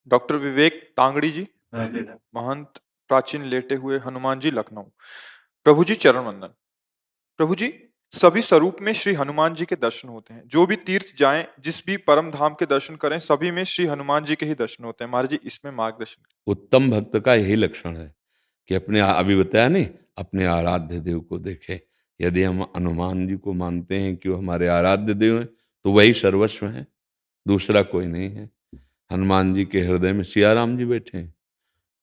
Doctor विवेक तांगड़ी जी, महंत प्राचीन लेटे हुए हनुमान जी, लखनऊ। प्रभु जी चरण वंदन। प्रभु जी, सभी स्वरूप में श्री हनुमान जी के दर्शन होते हैं। जो भी तीर्थ जाएं, जिस भी परम धाम के दर्शन करें, सभी में श्री हनुमान जी के ही दर्शन होते हैं। महाराज जी, इसमें मार्गदर्शन। उत्तम भक्त का यही लक्षण है कि अभी बताया नहीं, अपने आराध्य देव को देखे। यदि हम हनुमान जी को मानते हैं कि वो हमारे आराध्य देव हैं, तो वही सर्वस्व हैं, दूसरा कोई नहीं है। हनुमान जी के हृदय में सिया राम जी बैठे हैं,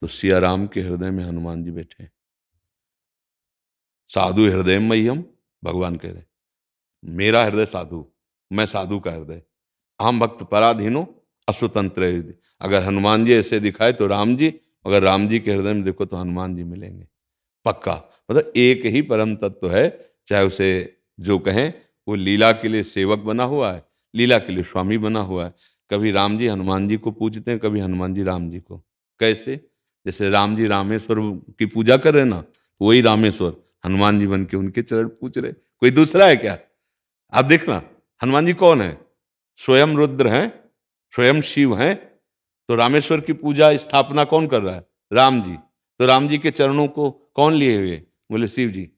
तो सिया राम के हृदय में हनुमान जी बैठे हैं। साधु हृदय मह्यम, भगवान कह रहे हैं, मेरा हृदय साधु, मैं साधु का हृदय। हम भक्त पराधीनो अश्वतंत्र हृदय। अगर हनुमान जी ऐसे दिखाए तो राम जी, अगर राम जी के हृदय में देखो तो हनुमान जी मिलेंगे पक्का। मतलब एक ही परम तत्व है, चाहे उसे जो कहें। वो लीला के लिए सेवक बना हुआ है, लीला के लिए स्वामी बना हुआ है। कभी राम जी हनुमान जी को पूजते हैं, कभी हनुमान जी राम जी को। कैसे? जैसे राम जी रामेश्वर की पूजा कर रहे हैं ना, वही रामेश्वर हनुमान जी बन के उनके चरण पूज रहे। कोई दूसरा है क्या? आप देखना, हनुमान जी कौन है? स्वयं रुद्र हैं, स्वयं शिव हैं। तो रामेश्वर की पूजा स्थापना कौन कर रहा है? राम जी। तो राम जी के चरणों को कौन लिए हुए? बोले शिव जी।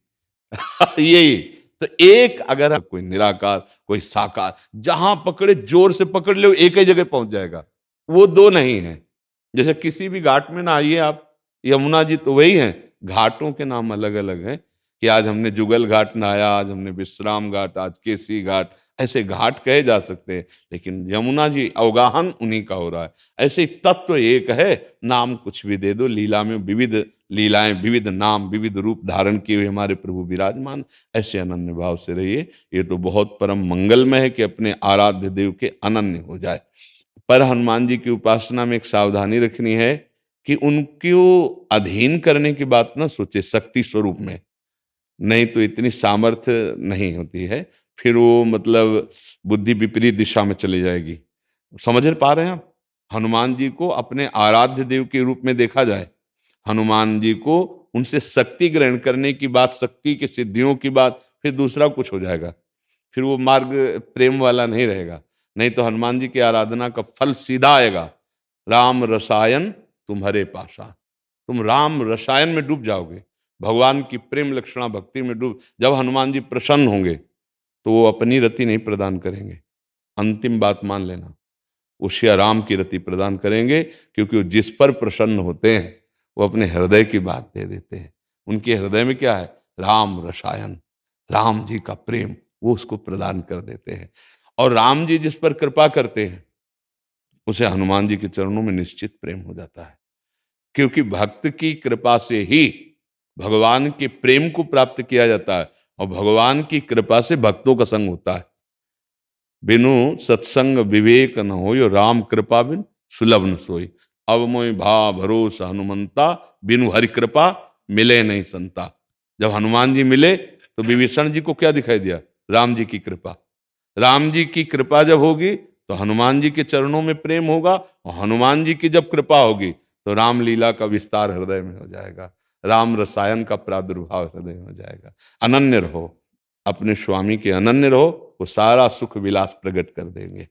यही तो एक, अगर कोई निराकार कोई साकार, जहां पकड़े जोर से पकड़ ले एक ही जगह पहुंच जाएगा। वो दो नहीं है। जैसे किसी भी घाट में ना आइए आप, यमुना जी तो वही हैं, घाटों के नाम अलग अलग हैं। कि आज हमने जुगल घाट नहाया, आज हमने विश्राम घाट, आज केसी घाट, ऐसे घाट कहे जा सकते हैं। लेकिन यमुना जी अवगाहन उन्हीं का हो रहा है। ऐसे तत्व एक है, नाम कुछ भी दे दो। लीला में विविध लीलाएं, विविध नाम, विविध रूप धारण किए हुए हमारे प्रभु विराजमान। ऐसे अनन्य भाव से रहिए। ये तो बहुत परम मंगलमय है कि अपने आराध्य देव के अनन्य हो जाए। पर हनुमान जी की उपासना में एक सावधानी रखनी है कि उनको अधीन करने की बात ना सोचे शक्ति स्वरूप में। नहीं तो इतनी सामर्थ्य नहीं होती है, फिर वो मतलब बुद्धि विपरीत दिशा में चली जाएगी। समझ पा रहे हैं आप? हनुमान जी को अपने आराध्य देव के रूप में देखा जाए, हनुमान जी को उनसे शक्ति ग्रहण करने की बात, शक्ति की सिद्धियों की बात, फिर दूसरा कुछ हो जाएगा। फिर वो मार्ग प्रेम वाला नहीं रहेगा। नहीं तो हनुमान जी की आराधना का फल सीधा आएगा, राम रसायन तुम्हारे पासा। तुम राम रसायन में डूब जाओगे, भगवान की प्रेम लक्षणा भक्ति में डूब। जब हनुमान जी प्रसन्न होंगे तो वो अपनी रति नहीं प्रदान करेंगे, अंतिम बात मान लेना, वो श्री राम की रति प्रदान करेंगे। क्योंकि वो जिस पर प्रसन्न होते हैं वो अपने हृदय की बात दे देते हैं। उनके हृदय में क्या है? राम रसायन, राम जी का प्रेम, वो उसको प्रदान कर देते हैं। और राम जी जिस पर कृपा करते हैं उसे हनुमान जी के चरणों में निश्चित प्रेम हो जाता है। क्योंकि भक्त की कृपा से ही भगवान के प्रेम को प्राप्त किया जाता है, और भगवान की कृपा से भक्तों का संग होता है। बिनु सत्संग विवेक न होय, राम कृपा बिन सुलभ न सोई। अब मोय भा भरोसा हनुमंता, बिनु हरि कृपा मिले नहीं संता। जब हनुमान जी मिले तो विभीषण जी को क्या दिखाई दिया? राम जी की कृपा। राम जी की कृपा जब होगी तो हनुमान जी के चरणों में प्रेम होगा, और हनुमान जी की जब कृपा होगी तो रामलीला का विस्तार हृदय में हो जाएगा, राम रसायन का प्रादुर्भाव हृदय में हो जाएगा। अनन्य रहो, अपने स्वामी के अनन्य रहो, वो सारा सुख विलास प्रकट कर देंगे।